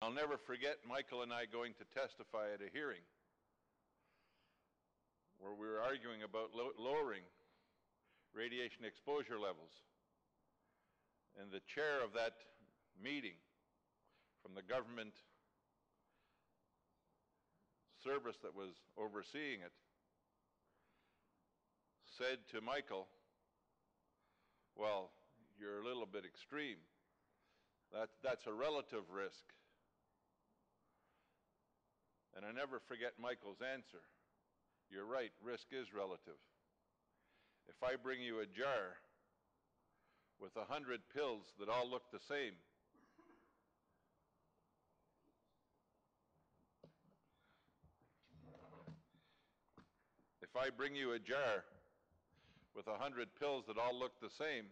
I'll never forget Michael and I going to testify at a hearing where we were arguing about lowering radiation exposure levels. And the chair of that meeting from the government service that was overseeing it said to Michael, "Well, you're a little bit extreme. That's a relative risk." And I never forget Michael's answer. "You're right, risk is relative. If I bring you a jar with 100 pills that all look the same, if I bring you a jar with 100 pills that all look the same,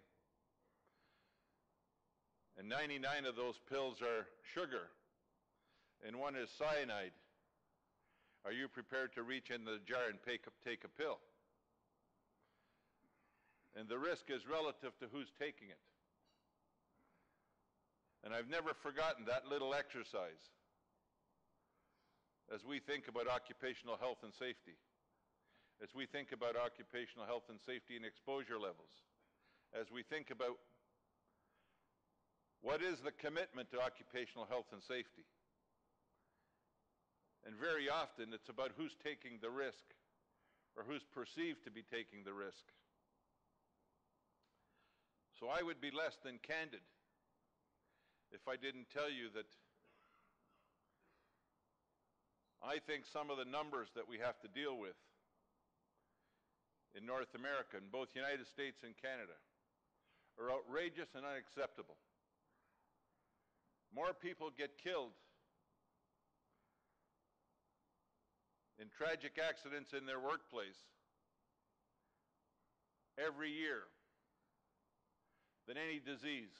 and 99 of those pills are sugar, and one is cyanide, are you prepared to reach in the jar and take a pill?" And the risk is relative to who's taking it. And I've never forgotten that little exercise as we think about occupational health and safety, as we think about occupational health and safety and exposure levels, as we think about what is the commitment to occupational health and safety. And very often it's about who's taking the risk or who's perceived to be taking the risk. So I would be less than candid if I didn't tell you that I think some of the numbers that we have to deal with in North America, in both the United States and Canada, are outrageous and unacceptable. More people get killed in tragic accidents in their workplace every year than any disease.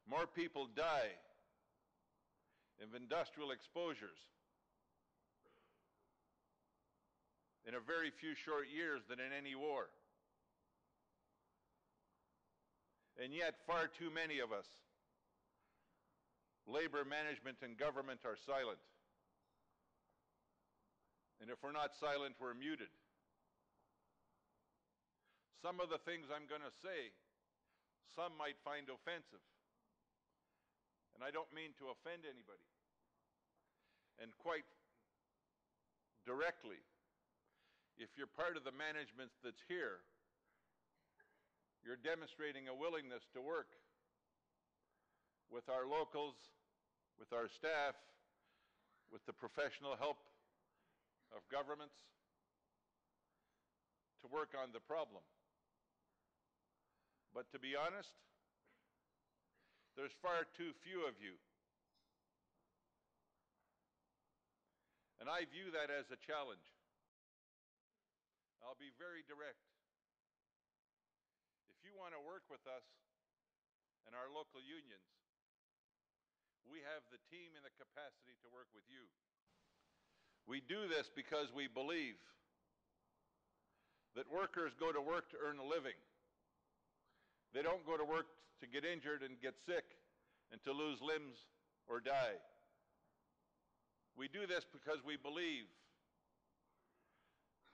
More people die of industrial exposures in a very few short years than in any war. And yet far too many of us, labor management and government, are silent. And if we're not silent, we're muted. Some of the things I'm going to say, some might find offensive. And I don't mean to offend anybody. And quite directly, if you're part of the management that's here, you're demonstrating a willingness to work with our locals, with our staff, with the professional help of governments to work on the problem. But to be honest, there's far too few of you. And I view that as a challenge. I'll be very direct. If you want to work with us and our local unions, we have the team and the capacity to work with you. We do this because we believe that workers go to work to earn a living. They don't go to work to get injured and get sick and to lose limbs or die. We do this because we believe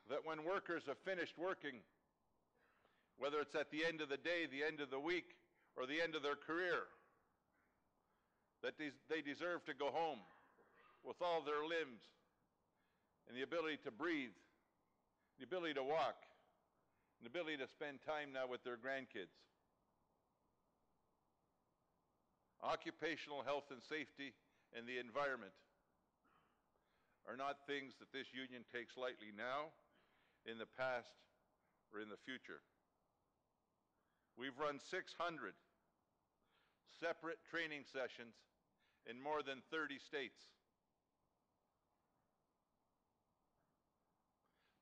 that when workers have finished working, whether it's at the end of the day, the end of the week, or the end of their career, that they deserve to go home with all their limbs and the ability to breathe, the ability to walk, and the ability to spend time now with their grandkids. Occupational health and safety and the environment are not things that this union takes lightly now, in the past, or in the future. We've run 600 separate training sessions in more than 30 states.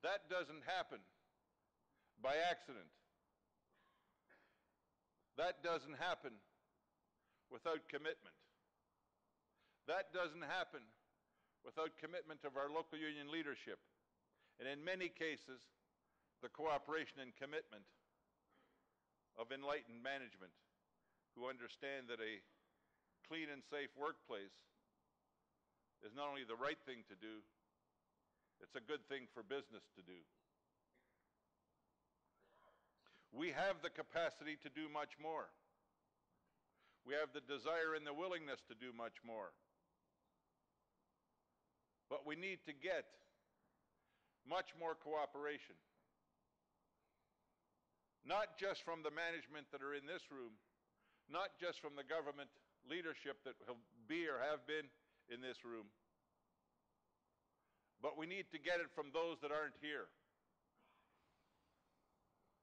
That doesn't happen by accident. That doesn't happen without commitment. That doesn't happen without commitment of our local union leadership, and in many cases, the cooperation and commitment of enlightened management who understand that a clean and safe workplace is not only the right thing to do, it's a good thing for business to do. We have the capacity to do much more. We have the desire and the willingness to do much more. But we need to get much more cooperation. Not just from the management that are in this room, not just from the government leadership that will be or have been in this room, but we need to get it from those that aren't here.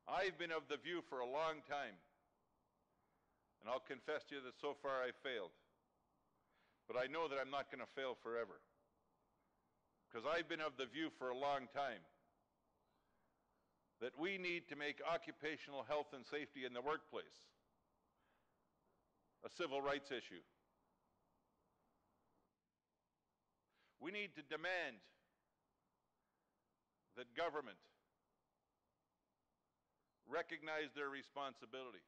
I've been of the view for a long time, and I'll confess to you that so far I've failed. But I know that I'm not going to fail forever, because I've been of the view for a long time that we need to make occupational health and safety in the workplace a civil rights issue. We need to demand that government recognize their responsibility.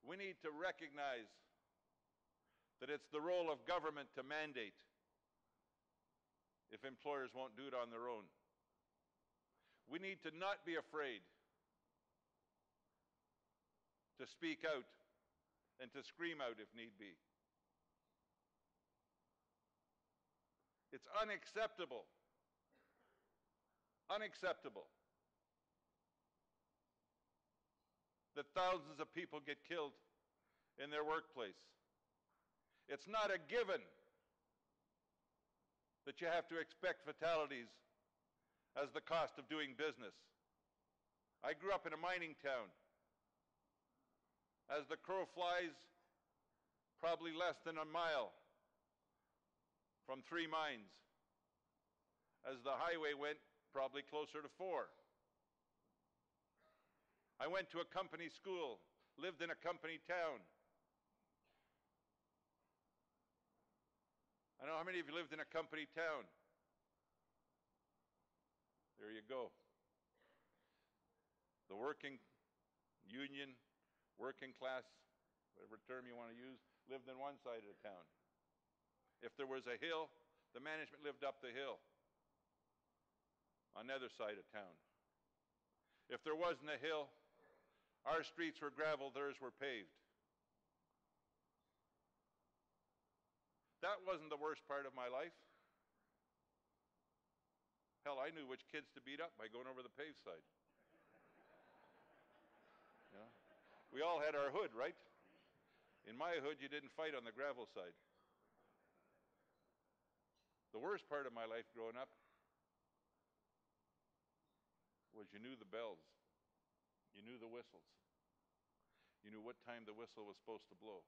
We need to recognize that it's the role of government to mandate if employers won't do it on their own. We need to not be afraid to speak out and to scream out if need be. It's unacceptable that thousands of people get killed in their workplace. It's not a given that you have to expect fatalities as the cost of doing business. I grew up in a mining town. As the crow flies, probably less than a mile from 3 mines. As the highway went, probably closer to 4. I went to a company school, lived in a company town. I know how many of you lived in a company town. There you go. The working union, working class, whatever term you want to use, lived on one side of the town. If there was a hill, the management lived up the hill on the other side of town. If there wasn't a hill, our streets were gravel, theirs were paved. That wasn't the worst part of my life. Hell, I knew which kids to beat up by going over the paved side. Yeah. We all had our hood, right? In my hood, you didn't fight on the gravel side. The worst part of my life growing up was you knew the bells. You knew the whistles. You knew what time the whistle was supposed to blow.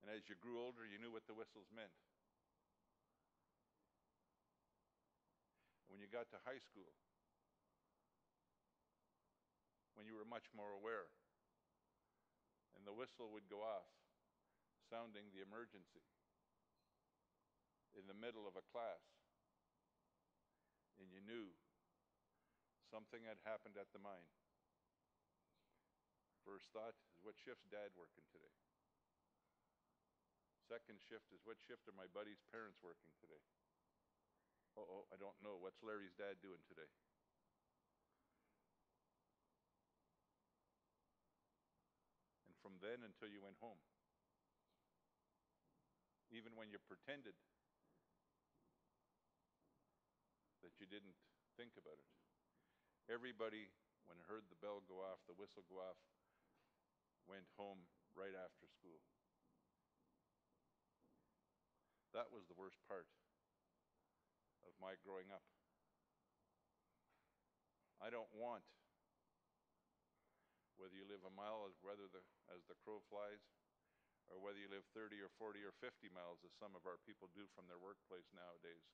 And as you grew older, you knew what the whistles meant. And when you got to high school, when you were much more aware, and the whistle would go off, sounding the emergency in the middle of a class, and you knew something had happened at the mine. First thought is, what shift's Dad working today? Second shift is, what shift are my buddy's parents working today? Uh-oh, I don't know. What's Larry's dad doing today? And from then until you went home, even when you pretended that you didn't think about it, everybody, when it heard the bell go off, the whistle go off, went home right after school. That was the worst part of my growing up. I don't want, whether you live a mile as the crow flies, or whether you live 30 or 40 or 50 miles, as some of our people do from their workplace nowadays,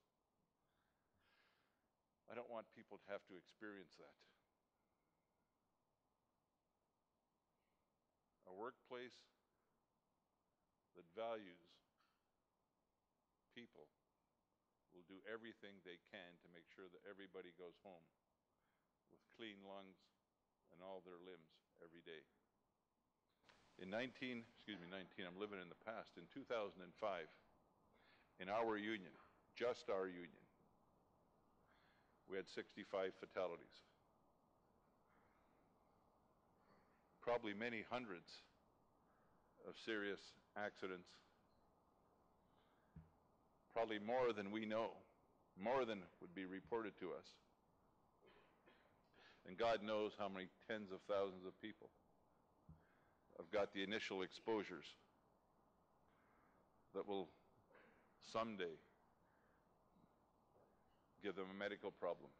I don't want people to have to experience that. A workplace that values people will do everything they can to make sure that everybody goes home with clean lungs and all their limbs every day. In 19, I'm living in the past, in 2005, in our union, just our union, we had 65 fatalities. Probably many hundreds of serious accidents, probably more than we know, more than would be reported to us. And God knows how many tens of thousands of people have got the initial exposures that will someday give them a medical problem.